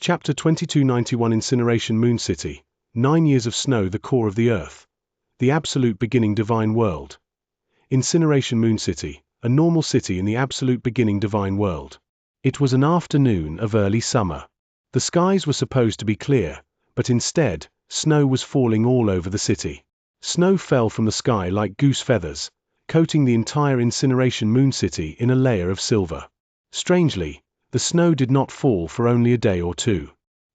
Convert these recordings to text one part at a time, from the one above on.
Chapter 2291 Incineration Moon City, 9 years of snow, the core of the earth. The absolute beginning divine world. Incineration Moon City, a normal city in the absolute beginning divine world. It was an afternoon of early summer. The skies were supposed to be clear, but instead, snow was falling all over the city. Snow fell from the sky like goose feathers, coating the entire Incineration Moon City in a layer of silver. Strangely, the snow did not fall for only a day or two.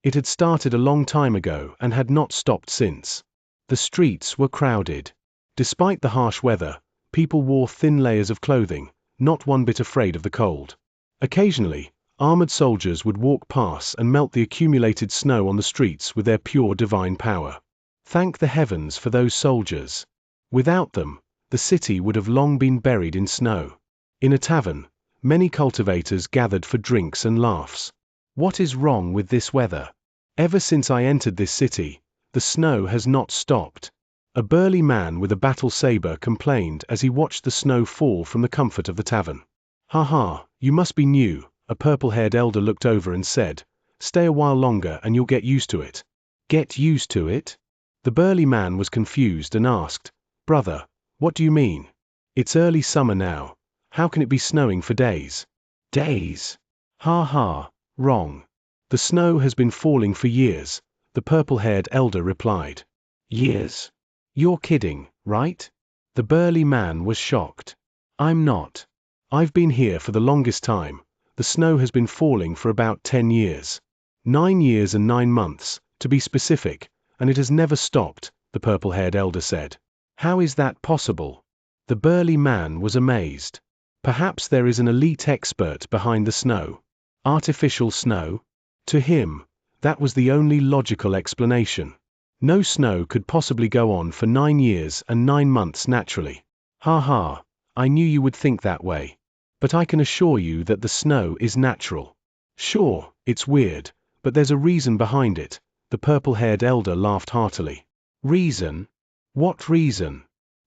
It had started a long time ago and had not stopped since. The streets were crowded. Despite the harsh weather, people wore thin layers of clothing, not one bit afraid of the cold. Occasionally, armored soldiers would walk past and melt the accumulated snow on the streets with their pure divine power. Thank the heavens for those soldiers. Without them, the city would have long been buried in snow. In a tavern, many cultivators gathered for drinks and laughs. What is wrong with this weather? Ever since I entered this city, the snow has not stopped. A burly man with a battle saber complained as he watched the snow fall from the comfort of the tavern. "Ha ha, you must be new," a purple-haired elder looked over and said. "Stay a while longer and you'll get used to it." Get used to it? The burly man was confused and asked, "Brother, what do you mean? It's early summer now. How can it be snowing for days?" "Days? Ha ha, wrong. The snow has been falling for years," the purple-haired elder replied. "Years? You're kidding, right?" The burly man was shocked. "I'm not. I've been here for the longest time. The snow has been falling for about 10 years. 9 years and 9 months, to be specific, and it has never stopped," the purple-haired elder said. "How is that possible?" The burly man was amazed. Perhaps there is an elite expert behind the snow. Artificial snow? To him, that was the only logical explanation. No snow could possibly go on for 9 years and 9 months naturally. "Ha ha, I knew you would think that way. But I can assure you that the snow is natural." "Sure, it's weird, but there's a reason behind it," the purple-haired elder laughed heartily. "Reason? What reason?"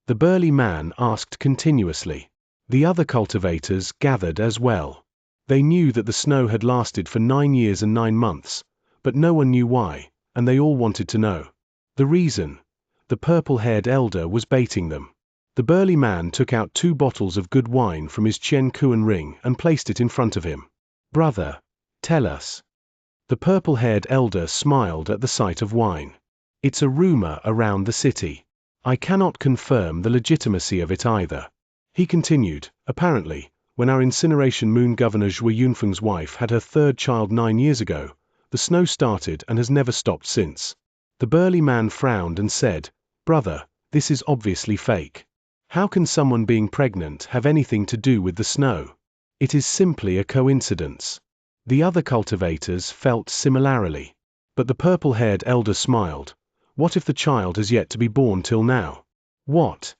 the burly man asked continuously. The other cultivators gathered as well. They knew that the snow had lasted for 9 years and 9 months, but no one knew why, and they all wanted to know. The reason? The purple-haired elder was baiting them. The burly man took out 2 bottles of good wine from his Qian ring and placed it in front of him. "Brother, tell us." The purple-haired elder smiled at the sight of wine. "It's a rumor around the city. I cannot confirm the legitimacy of it either." He continued, "Apparently, when our Incineration Moon Governor Zhou Yunfeng's wife had her 3rd child 9 years ago, the snow started and has never stopped since." The burly man frowned and said, "Brother, this is obviously fake. How can someone being pregnant have anything to do with the snow? It is simply a coincidence." The other cultivators felt similarly. But the purple-haired elder smiled. What if the child has yet to be born till now? What?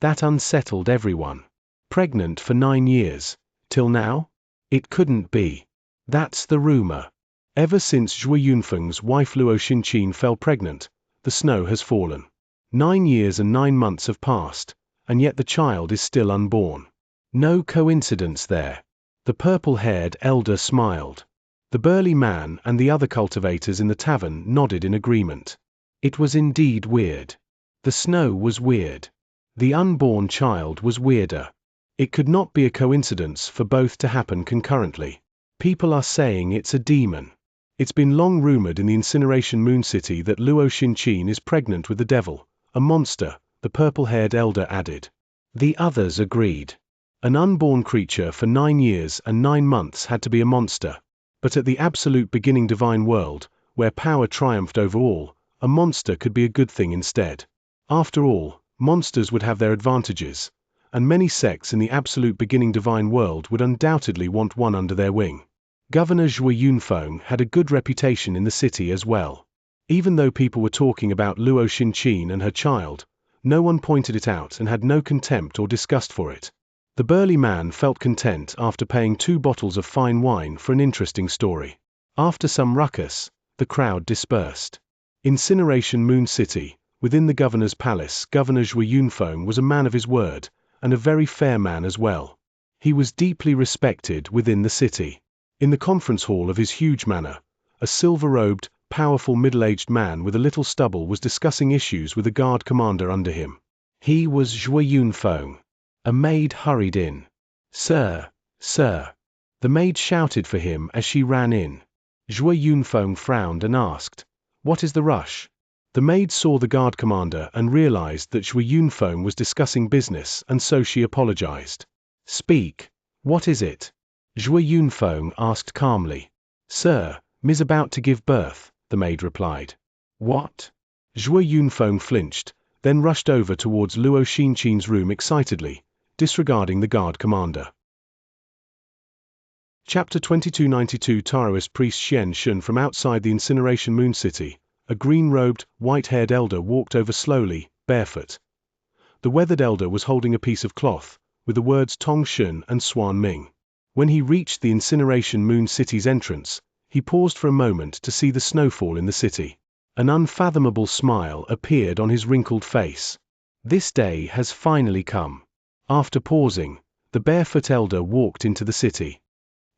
That unsettled everyone. Pregnant for 9 years. Till now? It couldn't be. That's the rumor. Ever since Zhou Yunfeng's wife Luo Xinqin fell pregnant, the snow has fallen. 9 years and 9 months have passed, and yet the child is still unborn. No coincidence there. The purple-haired elder smiled. The burly man and the other cultivators in the tavern nodded in agreement. It was indeed weird. The snow was weird. The unborn child was weirder. It could not be a coincidence for both to happen concurrently. People are saying it's a demon. It's been long rumored in the Incineration Moon City that Luo Xinqin is pregnant with the devil, a monster, the purple-haired elder added. The others agreed. An unborn creature for 9 years and 9 months had to be a monster. But at the absolute beginning divine world, where power triumphed over all, a monster could be a good thing instead. After all, monsters would have their advantages, and many sects in the absolute beginning divine world would undoubtedly want one under their wing. Governor Zhou Yunfeng had a good reputation in the city as well. Even though people were talking about Luo Xinqin and her child, no one pointed it out and had no contempt or disgust for it. The burly man felt content after paying 2 bottles of fine wine for an interesting story. After some ruckus, the crowd dispersed. Incineration Moon City, within the governor's palace, Governor Zhou Yunfeng was a man of his word, and a very fair man as well. He was deeply respected within the city. In the conference hall of his huge manor, a silver-robed, powerful middle-aged man with a little stubble was discussing issues with a guard commander under him. He was Zhuo Yunfeng. A maid hurried in. "Sir, sir." The maid shouted for him as she ran in. Zhuo Yunfeng frowned and asked, "What is the rush?" The maid saw the guard commander and realized that Zhuo Yunfeng was discussing business, and so she apologized. "Speak. What is it?" Zhuo Yunfeng asked calmly. "Sir, Ms. about to give birth," the maid replied. "What?" Zhuo Yunfeng flinched, then rushed over towards Luo Xinqin's room excitedly, disregarding the guard commander. Chapter 2292. Taoist priest Xianxia. From outside the incineration moon city, a green-robed, white-haired elder walked over slowly, barefoot. The weathered elder was holding a piece of cloth, with the words Tong Shun and Swan Ming. When he reached the incineration moon city's entrance, he paused for a moment to see the snowfall in the city. An unfathomable smile appeared on his wrinkled face. This day has finally come. After pausing, the barefoot elder walked into the city.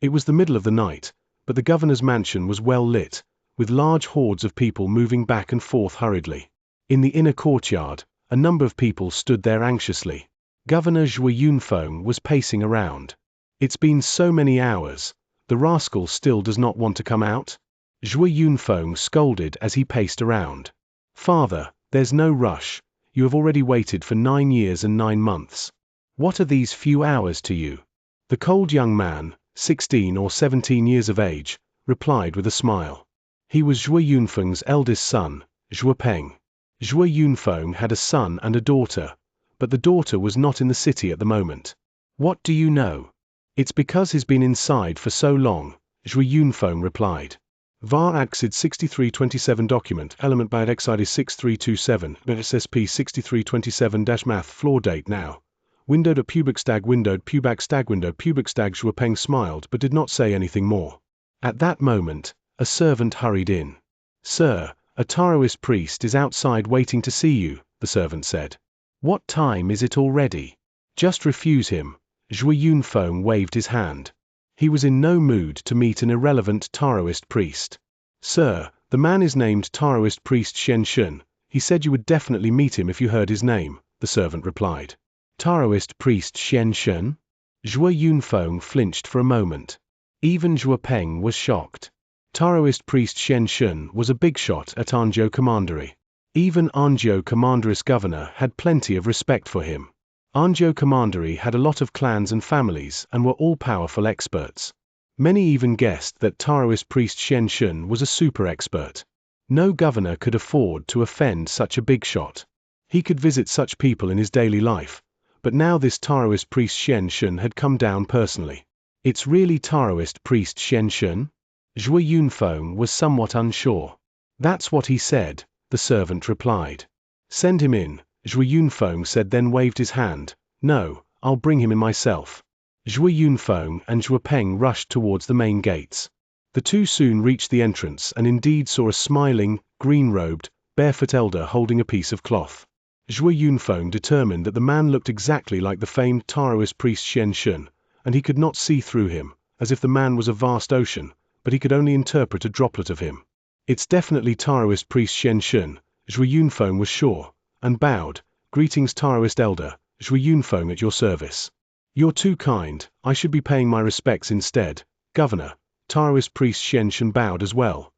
It was the middle of the night, but the governor's mansion was well lit, with large hordes of people moving back and forth hurriedly. In the inner courtyard, a number of people stood there anxiously. Governor Zhuo Yunfeng was pacing around. "It's been so many hours. The rascal still does not want to come out?" Zhuo Yunfeng scolded as he paced around. "Father, there's no rush. You have already waited for 9 years and 9 months. What are these few hours to you?" The cold young man, 16 or 17 years of age, replied with a smile. He was Zhuo Yunfeng's eldest son, Zhuo Peng. Zhuo Yunfeng had a son and a daughter, but the daughter was not in the city at the moment. "What do you know?" "It's because he's been inside for so long," Zhuo Yunfeng replied. VAR Axid 6327 document element by Exide 6327 SSP 6327-math floor date now. Windowed at pubic stag windowed pubic stag Zhuo Peng smiled but did not say anything more. At that moment, a servant hurried in. "Sir, a Taoist priest is outside waiting to see you," the servant said. "What time is it already?" "Just refuse him." Zhuo Yunfeng waved his hand. He was in no mood to meet an irrelevant Taoist priest. "Sir, the man is named Taoist priest Xianxia. He said you would definitely meet him if you heard his name," the servant replied. "Taoist priest Xianxia?" Zhuo Yunfeng flinched for a moment. Even Zhuo Peng was shocked. Taoist priest Xianxia was a big shot at Anzhou Commandery. Even Anzhou Commandery's governor had plenty of respect for him. Anzhou Commandery had a lot of clans and families and were all powerful experts. Many even guessed that Taoist priest Xianxia was a super expert. No governor could afford to offend such a big shot. He could visit such people in his daily life, but now this Taoist priest Xianxia had come down personally. "It's really Taoist priest Xianxia?" Zhuo Yunfeng was somewhat unsure. "That's what he said," the servant replied. "Send him in," Zhuo Yunfeng said, then waved his hand. "No, I'll bring him in myself." Zhuo Yunfeng and Zhuo Peng rushed towards the main gates. The two soon reached the entrance and indeed saw a smiling, green-robed, barefoot elder holding a piece of cloth. Zhuo Yunfeng determined that the man looked exactly like the famed Taoist priest Xianxia, and he could not see through him, as if the man was a vast ocean, but he could only interpret a droplet of him. "It's definitely Taoist priest Xianxia," Zhuo Yunfeng was sure, and bowed. "Greetings Taoist elder, Zhuo Yunfeng at your service." "You're too kind, I should be paying my respects instead, Governor." Taoist priest Xianxia bowed as well.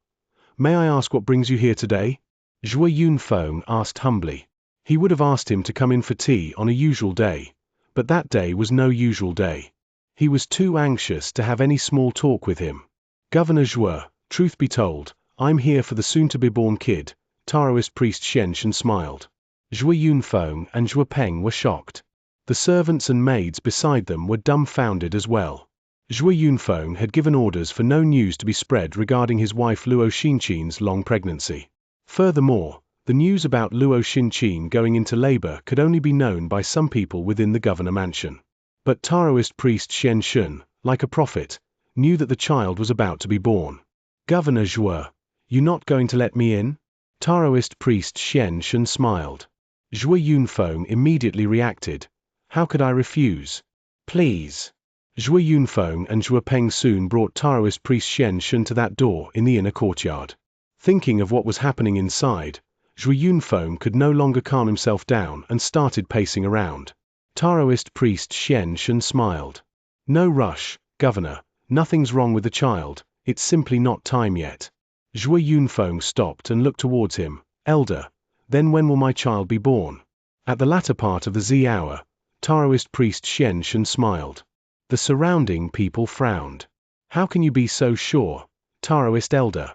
"May I ask what brings you here today?" Zhuo Yunfeng asked humbly. He would have asked him to come in for tea on a usual day, but that day was no usual day. He was too anxious to have any small talk with him. "Governor Zhuo, truth be told, I'm here for the soon-to-be-born kid," Taoist priest Xianxia smiled. Zhuo Yunfeng and Zhuo Peng were shocked. The servants and maids beside them were dumbfounded as well. Zhuo Yunfeng had given orders for no news to be spread regarding his wife Luo Xinqin's long pregnancy. Furthermore, the news about Luo Xinqin going into labor could only be known by some people within the governor mansion. But Taoist priest Xianxia, like a prophet, knew that the child was about to be born. "Governor Zhuo, you not going to let me in?" Taoist priest Xianxia smiled. Zhuo Yunfeng immediately reacted. "How could I refuse? Please." Zhui Yunfeng and Zhua Peng soon brought Taoist priest Xianxia to that door in the inner courtyard. Thinking of what was happening inside, Zhui Yunfeng could no longer calm himself down and started pacing around. Taoist priest Xianxia smiled. No rush, Governor, nothing's wrong with the child, it's simply not time yet. Zhui Yunfeng stopped and looked towards him. Elder, then when will my child be born? At the latter part of the Z hour, Taoist priest Xianxia smiled. The surrounding people frowned. How can you be so sure, Taoist elder?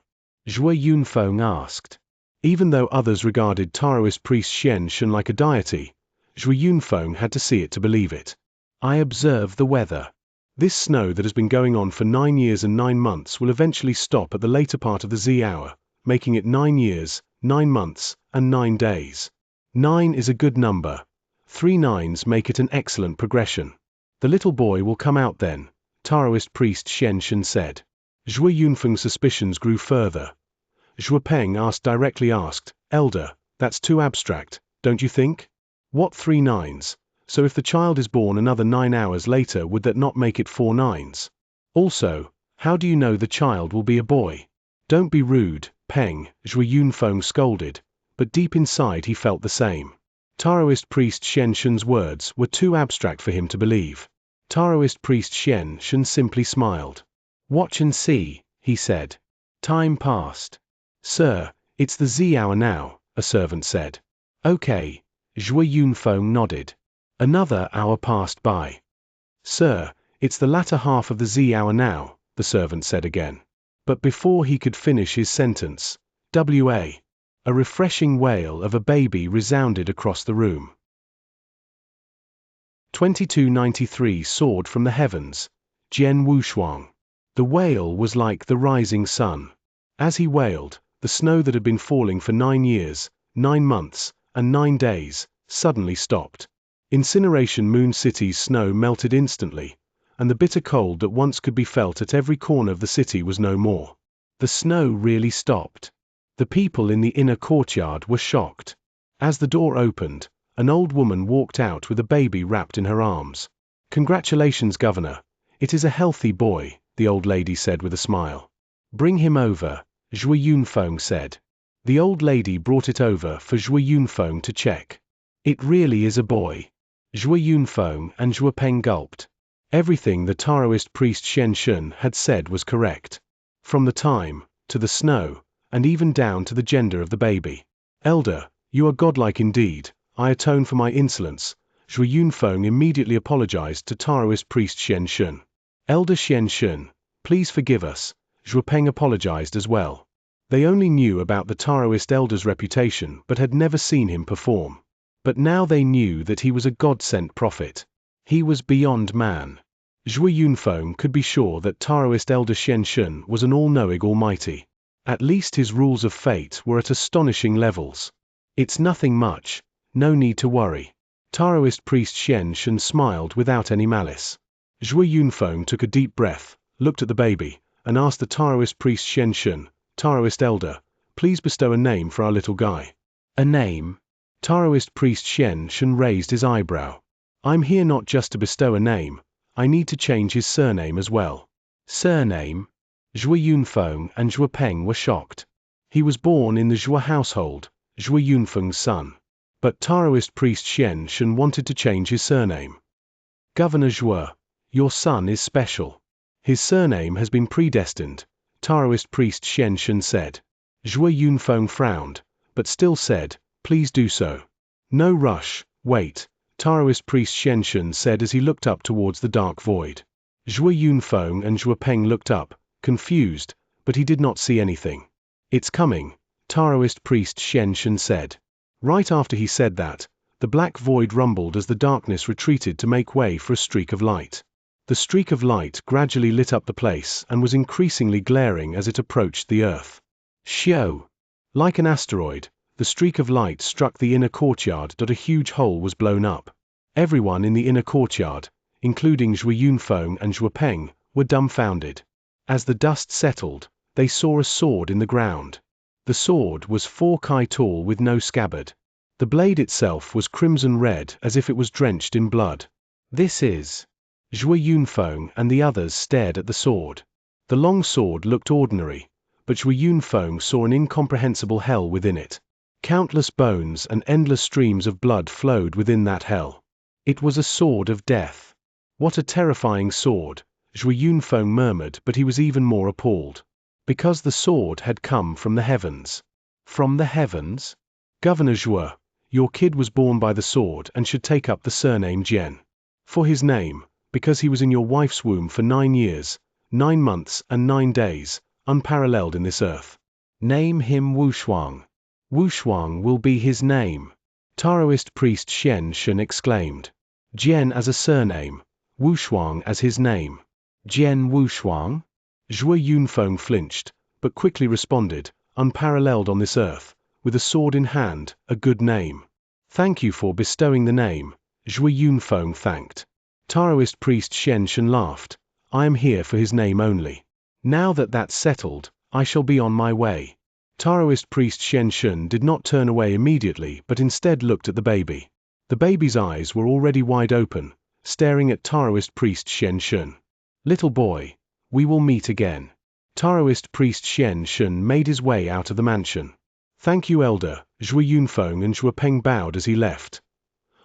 Zhui Yunfeng asked. Even though others regarded Taoist priest Xianxia like a deity, Zhui Yunfeng had to see it to believe it. I observe the weather. This snow that has been going on for 9 years and 9 months will eventually stop at the later part of the Z hour, making it 9 years, 9 months, and 9 days. 9 is a good number. 3 nines make it an excellent progression. The little boy will come out then, Taoist priest Xianxia said. Zhui Yunfeng's suspicions grew further. Zhua Peng directly asked, Elder, that's too abstract, don't you think? What 3 nines? So if the child is born another 9 hours later, would that not make it 4 nines? Also, how do you know the child will be a boy? Don't be rude, Peng, Zhui Yunfeng scolded, but deep inside he felt the same. Taoist priest Xianxia's words were too abstract for him to believe. Taoist priest Xianxia simply smiled. Watch and see, he said. Time passed. Sir, it's the Z hour now, a servant said. Okay, Zhui Yunfeng nodded. Another hour passed by. Sir, it's the latter half of the Z hour now, the servant said again. But before he could finish his sentence, a refreshing wail of a baby resounded across the room. 2293 Soared from the heavens, Jian Wushuang. The wail was like the rising sun. As he wailed, the snow that had been falling for 9 years, 9 months, and 9 days, suddenly stopped. Incineration Moon City's snow melted instantly, and the bitter cold that once could be felt at every corner of the city was no more. The snow really stopped. The people in the inner courtyard were shocked. As the door opened, an old woman walked out with a baby wrapped in her arms. Congratulations, Governor. It is a healthy boy, the old lady said with a smile. Bring him over, Zhui Yunfeng said. The old lady brought it over for Zhui Yunfeng to check. It really is a boy. Zhui Yunfeng and Zhua Peng gulped. Everything the Taoist priest Xianxia had said was correct. From the time, to the snow, and even down to the gender of the baby. Elder, you are godlike indeed, I atone for my insolence. Zhui Yunfeng immediately apologized to Taoist priest Xianxia. Elder Xianxia, please forgive us, Zhua Peng apologized as well. They only knew about the Taoist elder's reputation but had never seen him perform. But now they knew that he was a God-sent prophet. He was beyond man. Zhui Yunfeng could be sure that Taoist elder Xianxia was an all-knowing almighty. At least his rules of fate were at astonishing levels. It's nothing much, no need to worry. Taoist priest Xianxia smiled without any malice. Zhui Yunfeng took a deep breath, looked at the baby, and asked the Taoist priest Xianxia, Taoist elder, please bestow a name for our little guy. A name? Taoist priest Xianxia raised his eyebrow. I'm here not just to bestow a name, I need to change his surname as well. Surname? Zhui Yunfeng and Zhua Peng were shocked. He was born in the Zhua household, Zhui Yunfeng's son. But Taoist priest Xianxia wanted to change his surname. Governor Zhua, your son is special. His surname has been predestined, Taoist priest Xianxia said. Zhui Yunfeng frowned, but still said, please do so. No rush, wait, Taoist priest Xianxia said as he looked up towards the dark void. Zhui Yunfeng and Zhua Peng looked up, confused, but he did not see anything. It's coming, Taoist priest Xianxia said. Right after he said that, the black void rumbled as the darkness retreated to make way for a streak of light. The streak of light gradually lit up the place and was increasingly glaring as it approached the earth. Shio! Like an asteroid, the streak of light struck the inner courtyard. A huge hole was blown up. Everyone in the inner courtyard, including Zhui Yunfeng and Zhua Peng, were dumbfounded. As the dust settled, they saw a sword in the ground. The sword was 4 kai tall with no scabbard. The blade itself was crimson red as if it was drenched in blood. This is... Zhui Yunfeng and the others stared at the sword. The long sword looked ordinary, but Zhui Yunfeng saw an incomprehensible hell within it. Countless bones and endless streams of blood flowed within that hell. It was a sword of death. What a terrifying sword, Zhui Yunfeng murmured, but he was even more appalled. Because the sword had come from the heavens. From the heavens? Governor Zhuo, your kid was born by the sword and should take up the surname Jian. For his name, because he was in your wife's womb for 9 years, 9 months and 9 days, unparalleled in this earth. Name him Wushuang. Wushuang will be his name. Taoist priest Xianxia exclaimed. Jian as a surname, Wushuang as his name. Jian Wushuang? Zhui Yunfeng flinched, but quickly responded, unparalleled on this earth, with a sword in hand, a good name. Thank you for bestowing the name, Zhui Yunfeng thanked. Taoist priest Xianxia laughed. I am here for his name only. Now that that's settled, I shall be on my way. Taoist priest Xianxia did not turn away immediately but instead looked at the baby. The baby's eyes were already wide open, staring at Taoist priest Xianxia. Little boy, we will meet again. Taoist priest Xianxia made his way out of the mansion. Thank you, Elder, Zhui Yunfeng and Zhuopeng bowed as he left.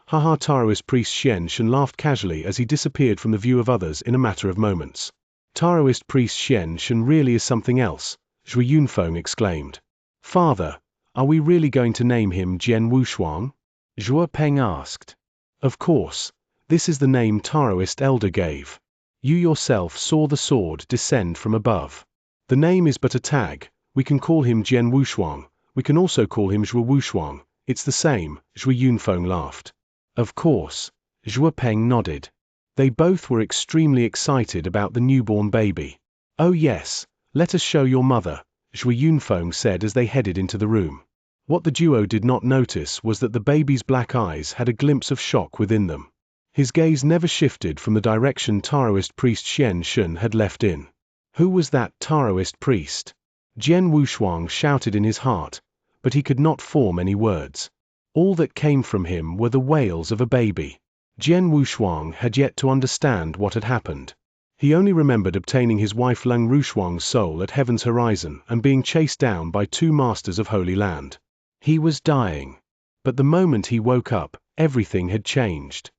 Haha, Taoist priest Xianxia laughed casually as he disappeared from the view of others in a matter of moments. Taoist priest Xianxia really is something else, Zhui Yunfeng exclaimed. Father, are we really going to name him Jian Wushuang? Zhuopeng asked. Of course, this is the name Taoist elder gave. You yourself saw the sword descend from above. The name is but a tag, we can call him Jian Wushuang, we can also call him Zhui Wushuang, it's the same, Zhui Yunfeng laughed. Of course, Zhuopeng nodded. They both were extremely excited about the newborn baby. Oh yes, let us show your mother, Zhui Yunfeng said as they headed into the room. What the duo did not notice was that the baby's black eyes had a glimpse of shock within them. His gaze never shifted from the direction Taoist priest Xianxia had left in. Who was that Taoist priest? Jian Wushuang shouted in his heart, but he could not form any words. All that came from him were the wails of a baby. Jian Wushuang had yet to understand what had happened. He only remembered obtaining his wife Leng Rushuang's soul at Heaven's Horizon and being chased down by 2 masters of Holy Land. He was dying. But the moment he woke up, everything had changed.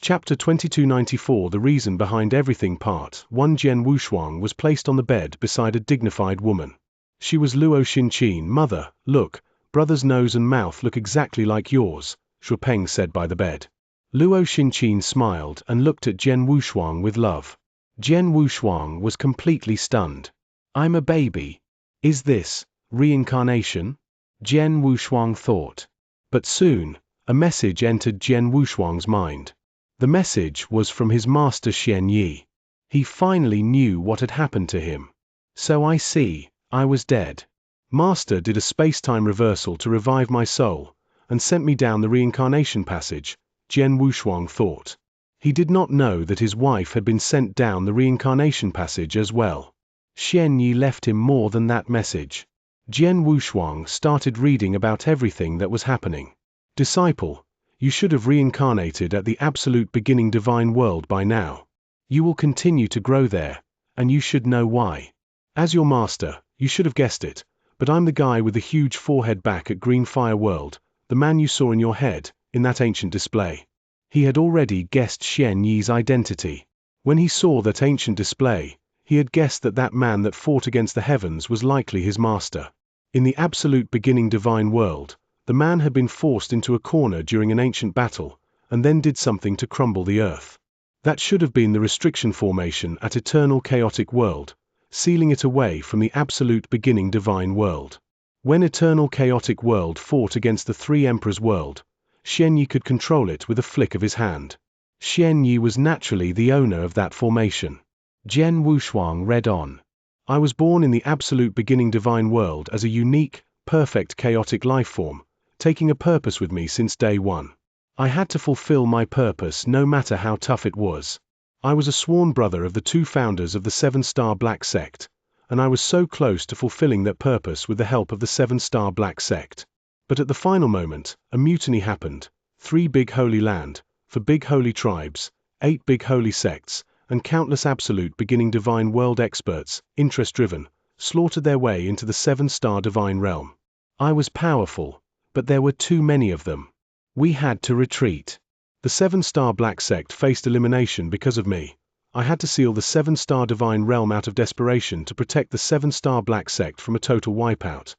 Chapter 2294 The Reason Behind Everything Part 1 Jian Wushuang was placed on the bed beside a dignified woman. She was Luo Xinqin. Mother, look, brother's nose and mouth look exactly like yours, Zhuopeng said by the bed. Luo Xinqin smiled and looked at Jian Wushuang with love. Jian Wushuang was completely stunned. I'm a baby. Is this reincarnation? Jian Wushuang thought. But soon, a message entered Jian Wushuang's mind. The message was from his master Xianyi. He finally knew what had happened to him. So I see, I was dead. Master did a space-time reversal to revive my soul, and sent me down the reincarnation passage, Jian Wushuang thought. He did not know that his wife had been sent down the reincarnation passage as well. Xianyi left him more than that message. Jian Wushuang started reading about everything that was happening. Disciple, you should have reincarnated at the absolute beginning divine world by now. You will continue to grow there, and you should know why. As your master, you should have guessed it, but I'm the guy with the huge forehead back at Green Fire World, the man you saw in your head, in that ancient display. He had already guessed Xianyi's identity. When he saw that ancient display, he had guessed that that man that fought against the heavens was likely his master. In the absolute beginning divine world, the man had been forced into a corner during an ancient battle, and then did something to crumble the earth. That should have been the restriction formation at eternal chaotic world, sealing it away from the absolute beginning divine world. When eternal chaotic world fought against the 3 emperors world, Xianyi could control it with a flick of his hand. Xianyi was naturally the owner of that formation. Jian Wushuang read on. I was born in the absolute beginning divine world as a unique, perfect chaotic life form, taking a purpose with me since day 1. I had to fulfill my purpose no matter how tough it was. I was a sworn brother of the 2 founders of the 7-star Black Sect, and I was so close to fulfilling that purpose with the help of the 7-star Black Sect. But at the final moment, a mutiny happened. 3 big Holy Land, for big holy tribes, 8 big holy sects, and countless absolute beginning divine world experts, interest-driven, slaughtered their way into the 7-star divine realm. I was powerful, but there were too many of them. We had to retreat. The 7-star black sect faced elimination because of me. I had to seal the 7-star divine realm out of desperation to protect the 7-star black sect from a total wipeout.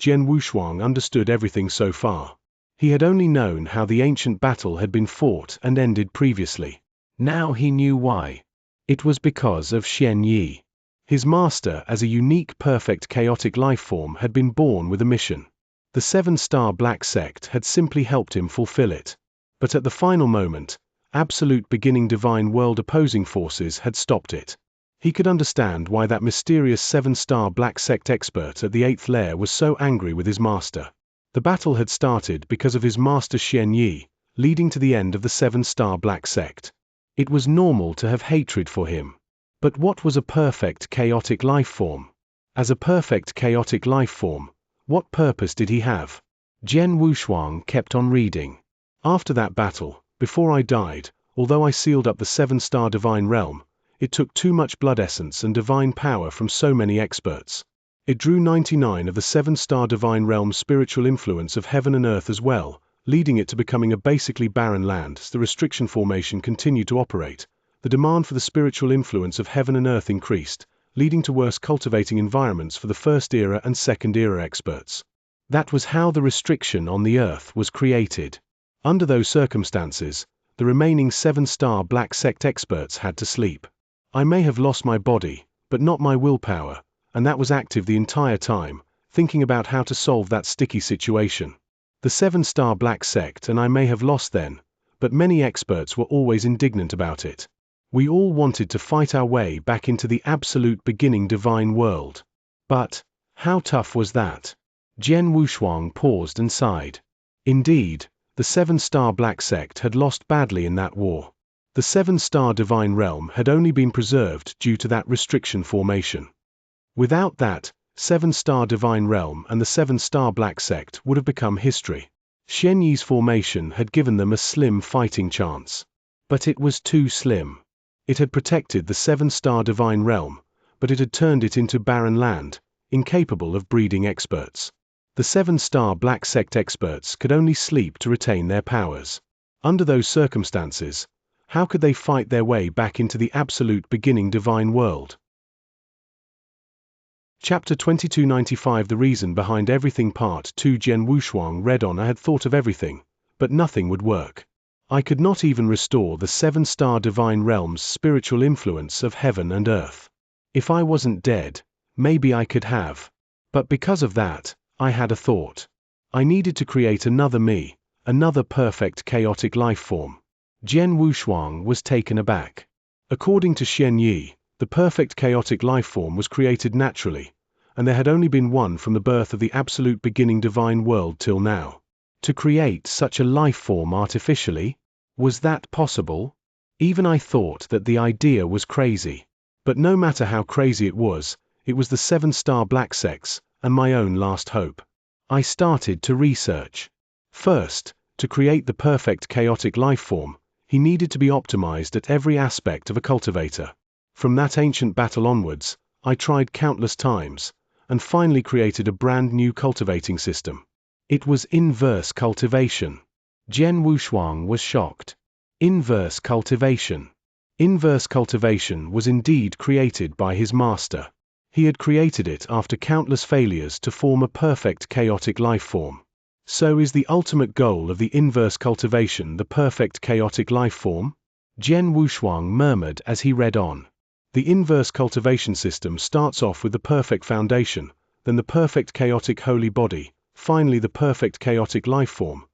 Jian Wushuang understood everything so far. He had only known how the ancient battle had been fought and ended previously. Now he knew why. It was because of Xianxia. His master, as a unique, perfect, chaotic life form, had been born with a mission. The 7-star black sect had simply helped him fulfill it. But at the final moment, absolute beginning divine world opposing forces had stopped it. He could understand why that mysterious 7-star black sect expert at the 8th layer was so angry with his master. The battle had started because of his master Xianxia, leading to the end of the 7-star black sect. It was normal to have hatred for him. But what was a perfect chaotic life form? As a perfect chaotic life form, what purpose did he have? Jian Wushuang kept on reading. After that battle, before I died, although I sealed up the 7-star divine realm, it took too much blood essence and divine power from so many experts. It drew 99 of the 7-star divine realm's spiritual influence of heaven and earth as well, leading it to becoming a basically barren land. As the restriction formation continued to operate, the demand for the spiritual influence of heaven and earth increased, leading to worse cultivating environments for the first era and second era experts. That was how the restriction on the earth was created. Under those circumstances, the remaining 7-star black sect experts had to sleep. I may have lost my body, but not my willpower, and that was active the entire time, thinking about how to solve that sticky situation. The 7-star black sect and I may have lost then, but many experts were always indignant about it. We all wanted to fight our way back into the absolute beginning divine world. But, how tough was that? Jian Wushuang paused and sighed. Indeed, the 7-star black sect had lost badly in that war. The 7-star divine realm had only been preserved due to that restriction formation. Without that, 7-star divine realm and the 7-star black sect would have become history. Xianxia's formation had given them a slim fighting chance. But it was too slim. It had protected the 7-star divine realm, but it had turned it into barren land, incapable of breeding experts. The 7-star black sect experts could only sleep to retain their powers. Under those circumstances, how could they fight their way back into the absolute beginning divine world? Chapter 2295 The Reason Behind Everything Part 2 Jian Wushuang read on. I had thought of everything, but nothing would work. I could not even restore the 7-star divine realm's spiritual influence of heaven and earth. If I wasn't dead, maybe I could have. But because of that, I had a thought. I needed to create another me, another perfect chaotic life form. Jian Wushuang was taken aback. According to Xianxia, the perfect chaotic life form was created naturally, and there had only been one from the birth of the absolute beginning divine world till now. To create such a life form artificially? Was that possible? Even I thought that the idea was crazy. But no matter how crazy it was the 7-star black sects, and my own last hope. I started to research. First, to create the perfect chaotic life form, he needed to be optimized at every aspect of a cultivator. From that ancient battle onwards, I tried countless times, and finally created a brand new cultivating system. It was inverse cultivation. Jian Wushuang was shocked. Inverse cultivation. Inverse cultivation was indeed created by his master. He had created it after countless failures to form a perfect chaotic life form. So is the ultimate goal of the inverse cultivation the perfect chaotic life form? Jian Wushuang murmured as he read on. The inverse cultivation system starts off with the perfect foundation, then the perfect chaotic holy body, finally the perfect chaotic life form.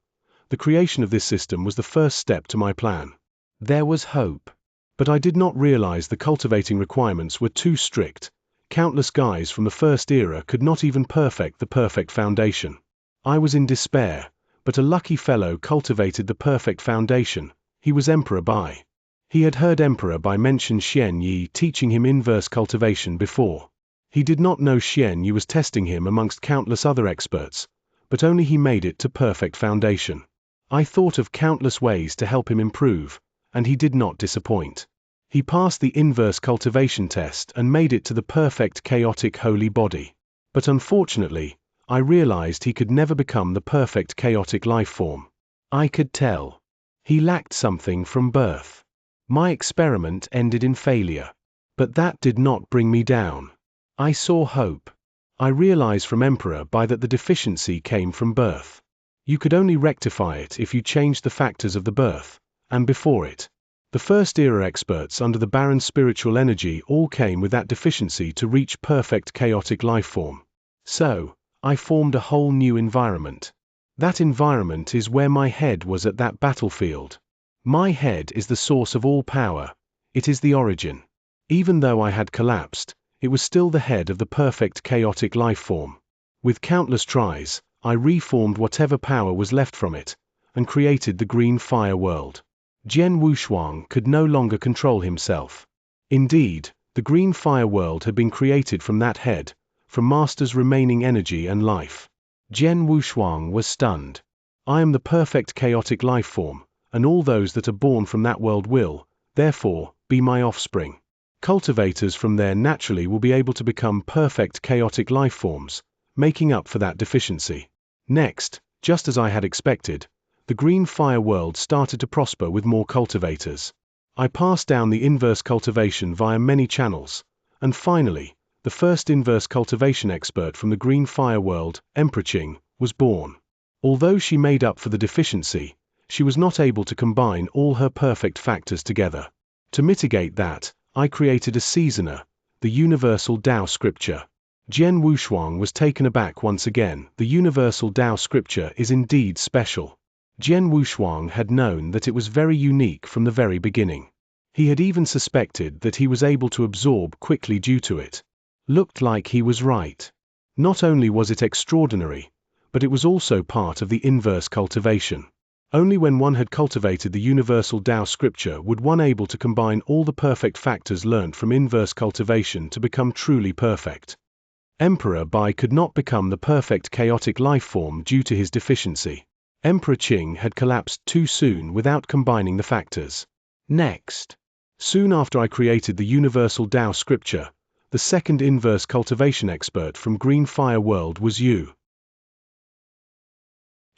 The creation of this system was the first step to my plan. There was hope. But I did not realize the cultivating requirements were too strict. Countless guys from the first era could not even perfect the perfect foundation. I was in despair, but a lucky fellow cultivated the perfect foundation. He was Emperor Bai. He had heard Emperor Bai mention Xianxia teaching him inverse cultivation before. He did not know Xianxia was testing him amongst countless other experts, but only he made it to perfect foundation. I thought of countless ways to help him improve, and he did not disappoint. He passed the inverse cultivation test and made it to the perfect chaotic holy body. But unfortunately, I realized he could never become the perfect chaotic life form. I could tell. He lacked something from birth. My experiment ended in failure. But that did not bring me down. I saw hope. I realized from Emperor Bai that the deficiency came from birth. You could only rectify it if you changed the factors of the birth, and before it. The first era experts under the barren spiritual energy all came with that deficiency to reach perfect chaotic life form. So, I formed a whole new environment. That environment is where my head was at that battlefield. My head is the source of all power. It is the origin. Even though I had collapsed, it was still the head of the perfect chaotic life form. With countless tries, I reformed whatever power was left from it, and created the green fire world. Jian Wushuang could no longer control himself. Indeed, the green fire world had been created from that head, from Master's remaining energy and life. Jian Wushuang was stunned. I am the perfect chaotic life form, and all those that are born from that world will, therefore, be my offspring. Cultivators from there naturally will be able to become perfect chaotic life forms, making up for that deficiency. Next, just as I had expected, the green fire world started to prosper with more cultivators. I passed down the inverse cultivation via many channels, and finally, the first inverse cultivation expert from the green fire world, Emperor Qing, was born. Although she made up for the deficiency, she was not able to combine all her perfect factors together. To mitigate that, I created a seasoner, the universal Tao scripture. Jian Wushuang was taken aback once again. The universal Tao scripture is indeed special. Jian Wushuang had known that it was very unique from the very beginning. He had even suspected that he was able to absorb quickly due to it. Looked like he was right. Not only was it extraordinary, but it was also part of the inverse cultivation. Only when one had cultivated the universal Tao scripture would one able to combine all the perfect factors learnt from inverse cultivation to become truly perfect. Emperor Bai could not become the perfect chaotic life form due to his deficiency. Emperor Qing had collapsed too soon without combining the factors. Next, soon after I created the universal Tao scripture, the second inverse cultivation expert from Green Fire World was you.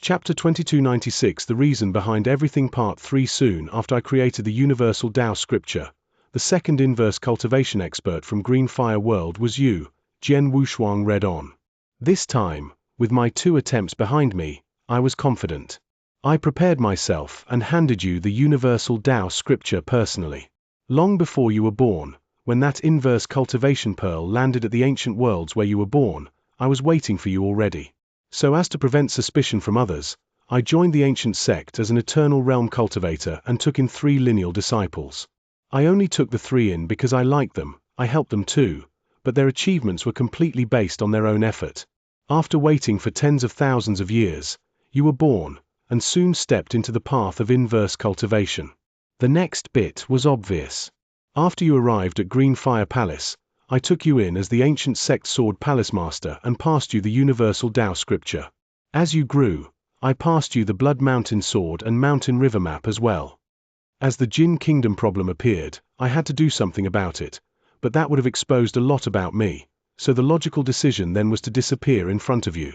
Chapter 2296 The Reason Behind Everything Part 3 Soon after I created the universal Tao scripture, the second inverse cultivation expert from Green Fire World was you, Jian Wushuang read on. This time, with my 2 attempts behind me, I was confident. I prepared myself and handed you the universal Tao scripture personally. Long before you were born, when that inverse cultivation pearl landed at the ancient worlds where you were born, I was waiting for you already. So as to prevent suspicion from others, I joined the ancient sect as an eternal realm cultivator and took in 3 lineal disciples. I only took the 3 in because I liked them, I helped them too, but their achievements were completely based on their own effort. After waiting for tens of thousands of years, you were born, and soon stepped into the path of inverse cultivation. The next bit was obvious. After you arrived at Green Fire Palace, I took you in as the ancient sect sword palace master and passed you the universal Tao scripture. As you grew, I passed you the Blood Mountain sword and Mountain River map as well. As the Jin Kingdom problem appeared, I had to do something about it, but that would have exposed a lot about me, so the logical decision then was to disappear in front of you.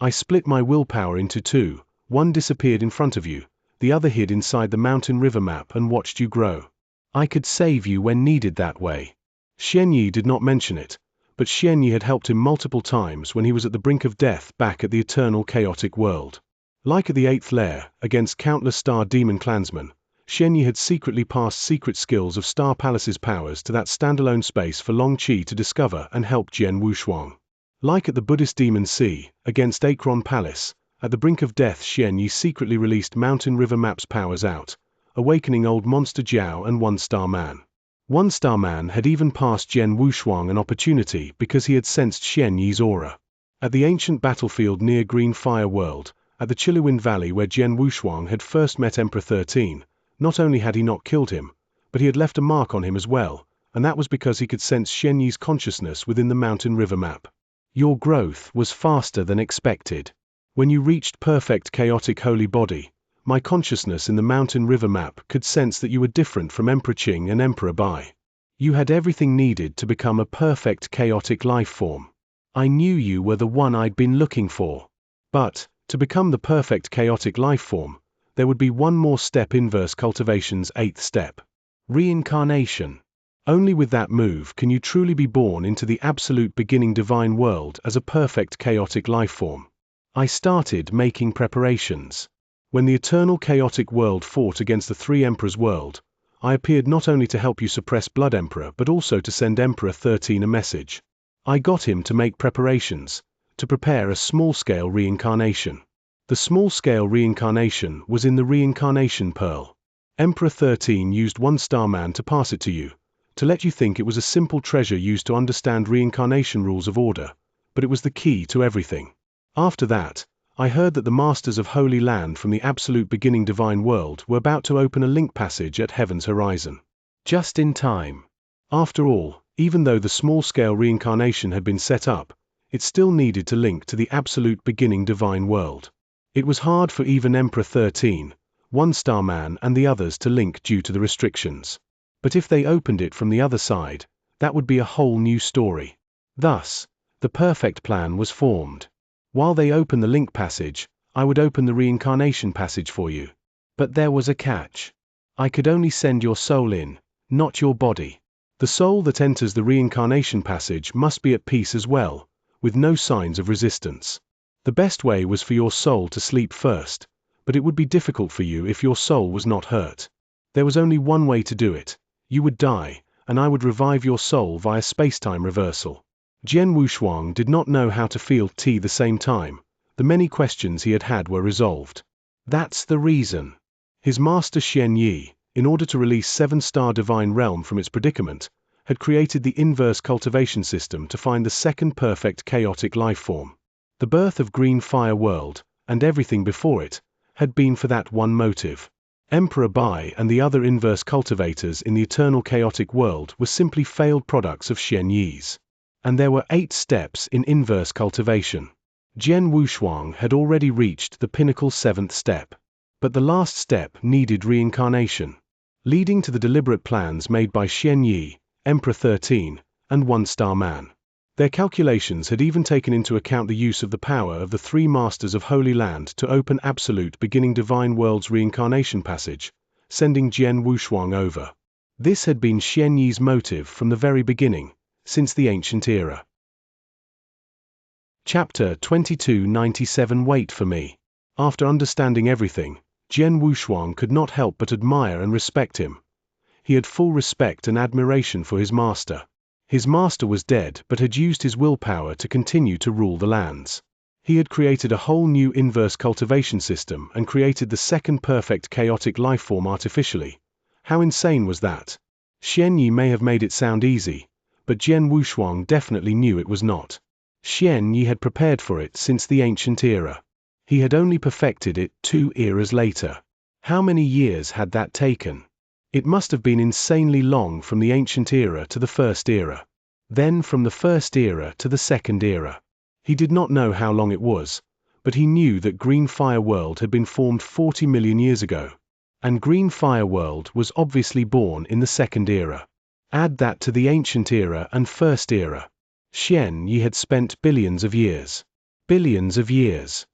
I split my willpower into 2, one disappeared in front of you, the other hid inside the Mountain River map and watched you grow. I could save you when needed that way. Xianxia did not mention it, but Xianxia had helped him multiple times when he was at the brink of death back at the eternal chaotic world. Like at the 8th lair, against countless star demon clansmen, Xianxia had secretly passed secret skills of Star Palace's powers to that standalone space for Long Qi to discover and help Jian Wushuang. Like at the Buddhist Demon Sea, against Akron Palace, at the brink of death Xianxia secretly released Mountain River Map's powers out, awakening Old Monster Jiao and One Star Man. One Star Man had even passed Jian Wushuang an opportunity because he had sensed Xianxia's aura. At the ancient battlefield near Green Fire World, at the Chiliwind Valley where Jian Wushuang had first met Emperor 13, not only had he not killed him, but he had left a mark on him as well, and that was because he could sense Xianxia's consciousness within the Mountain River map. Your growth was faster than expected. When you reached perfect chaotic holy body, my consciousness in the mountain river map could sense that you were different from Emperor Qing and Emperor Bai. You had everything needed to become a perfect chaotic life form. I knew you were the one I'd been looking for. But, to become the perfect chaotic life form, there would be one more step: inverse cultivation's 8th step. Reincarnation. Only with that move can you truly be born into the absolute beginning divine world as a perfect chaotic life form. I started making preparations. When the eternal chaotic world fought against the three emperors' world, I appeared not only to help you suppress Blood Emperor but also to send Emperor 13 a message. I got him to make preparations, to prepare a small-scale reincarnation. The small-scale reincarnation was in the reincarnation pearl. Emperor 13 used one Starman to pass it to you, to let you think it was a simple treasure used to understand reincarnation rules of order, but it was the key to everything. After that, I heard that the Masters of Holy Land from the absolute beginning divine world were about to open a link passage at Heaven's horizon. Just in time. After all, even though the small-scale reincarnation had been set up, it still needed to link to the absolute beginning divine world. It was hard for even Emperor 13, one Starman and the others to link due to the restrictions. But if they opened it from the other side, that would be a whole new story. Thus, the perfect plan was formed. While they opened the link passage, I would open the reincarnation passage for you. But there was a catch. I could only send your soul in, not your body. The soul that enters the reincarnation passage must be at peace as well, with no signs of resistance. The best way was for your soul to sleep first, but it would be difficult for you if your soul was not hurt. There was only one way to do it. You would die, and I would revive your soul via spacetime reversal. Jian Wushuang did not know how to feel the same time. The many questions he had were resolved. That's the reason. His master Xianxia, in order to release 7-star divine realm from its predicament, had created the inverse cultivation system to find the second perfect chaotic life form. The birth of Green Fire World, and everything before it, had been for that one motive. Emperor Bai and the other inverse cultivators in the eternal chaotic world were simply failed products of Xianxia's. And there were 8 steps in inverse cultivation. Jian Wushuang had already reached the pinnacle 7th step. But the last step needed reincarnation, leading to the deliberate plans made by Xianxia, Emperor 13, and One Star Man. Their calculations had even taken into account the use of the power of the 3 Masters of Holy Land to open absolute beginning divine world's reincarnation passage, sending Jian Wushuang over. This had been Xianxia's motive from the very beginning, since the ancient era. Chapter 2297. Wait for me. After understanding everything, Jian Wushuang could not help but admire and respect him. He had full respect and admiration for his master. His master was dead but had used his willpower to continue to rule the lands. He had created a whole new inverse cultivation system and created the second perfect chaotic life form artificially. How insane was that? Xianxia may have made it sound easy, but Jian Wushuang definitely knew it was not. Xianxia had prepared for it since the ancient era. He had only perfected it 2 eras later. How many years had that taken? It must have been insanely long, from the ancient era to the first era. Then from the first era to the second era. He did not know how long it was, but he knew that Green Fire World had been formed 40 million years ago. And Green Fire World was obviously born in the second era. Add that to the ancient era and first era. Xianxia had spent billions of years. Billions of years.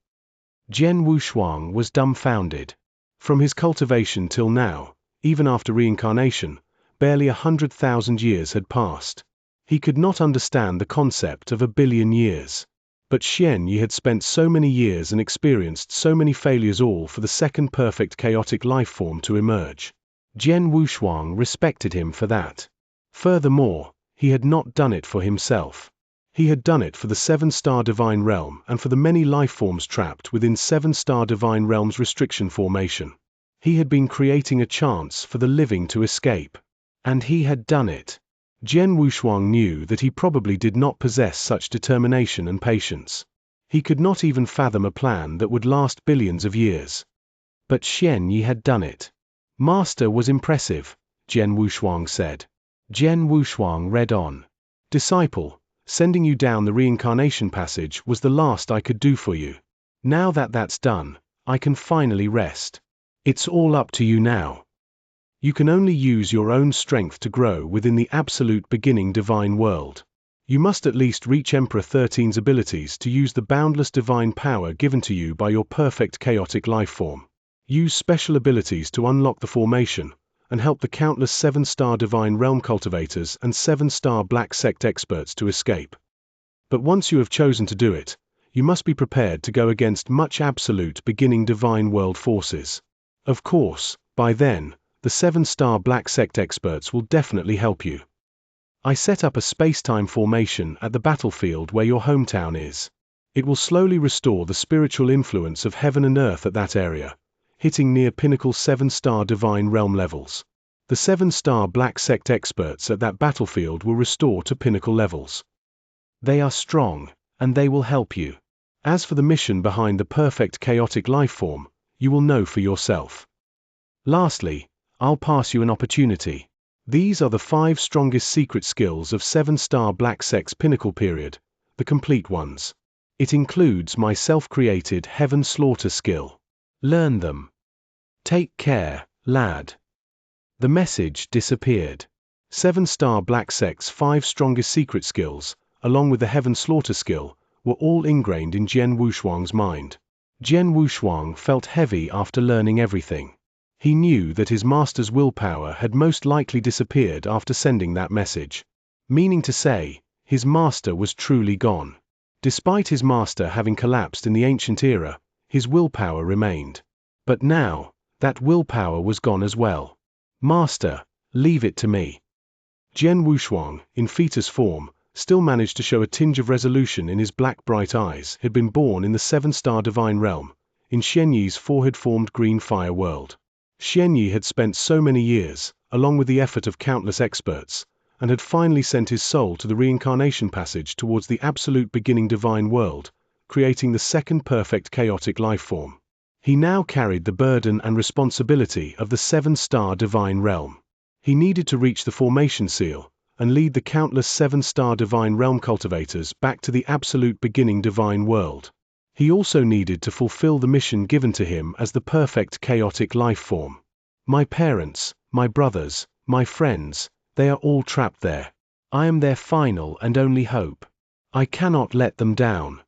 Jian Wushuang was dumbfounded. From his cultivation till now, even after reincarnation, barely 100,000 years had passed. He could not understand the concept of 1 billion years. But Xianxia had spent so many years and experienced so many failures, all for the second perfect chaotic life form to emerge. Jian Wushuang respected him for that. Furthermore, he had not done it for himself. He had done it for the 7-star divine realm and for the many life forms trapped within 7-star divine realm's restriction formation. He had been creating a chance for the living to escape. And he had done it. Jian Wushuang knew that he probably did not possess such determination and patience. He could not even fathom a plan that would last billions of years. But Xianxia had done it. Master was impressive, Jian Wushuang said. Jian Wushuang read on. Disciple, sending you down the reincarnation passage was the last I could do for you. Now that that's done, I can finally rest. It's all up to you now. You can only use your own strength to grow within the absolute beginning divine world. You must at least reach Emperor 13's abilities to use the boundless divine power given to you by your perfect chaotic life form. Use special abilities to unlock the formation, and help the countless 7-star divine realm cultivators and 7-star black sect experts to escape. But once you have chosen to do it, you must be prepared to go against much absolute beginning divine world forces. Of course, by then, the 7-star black sect experts will definitely help you. I set up a space-time formation at the battlefield where your hometown is. It will slowly restore the spiritual influence of heaven and earth at that area, hitting near pinnacle 7-star divine realm levels. The 7-star black sect experts at that battlefield will restore to pinnacle levels. They are strong, and they will help you. As for the mission behind the perfect chaotic life form, you will know for yourself. Lastly, I'll pass you an opportunity. These are the 5 strongest secret skills of 7-star black sect's pinnacle period, the complete ones. It includes my self-created Heaven Slaughter skill. Learn them. Take care, lad. The message disappeared. 7-star black sect's 5 strongest secret skills, along with the Heaven Slaughter skill, were all ingrained in Jian Wushuang's mind. Jian Wushuang felt heavy after learning everything. He knew that his master's willpower had most likely disappeared after sending that message. Meaning to say, his master was truly gone. Despite his master having collapsed in the ancient era, his willpower remained. But now, that willpower was gone as well. Master, leave it to me. Jian Wushuang, in fetus form, still managed to show a tinge of resolution in his black bright eyes. Had been born in the 7-star divine realm, in Xianxi's forehead-formed green fire world. Xianxia had spent so many years, along with the effort of countless experts, and had finally sent his soul to the reincarnation passage towards the absolute beginning divine world, creating the second perfect chaotic life form. He now carried the burden and responsibility of the 7-star divine realm. He needed to reach the formation seal, and lead the countless 7-star divine realm cultivators back to the absolute beginning divine world. He also needed to fulfill the mission given to him as the perfect chaotic life form. My parents, my brothers, my friends, they are all trapped there. I am their final and only hope. I cannot let them down.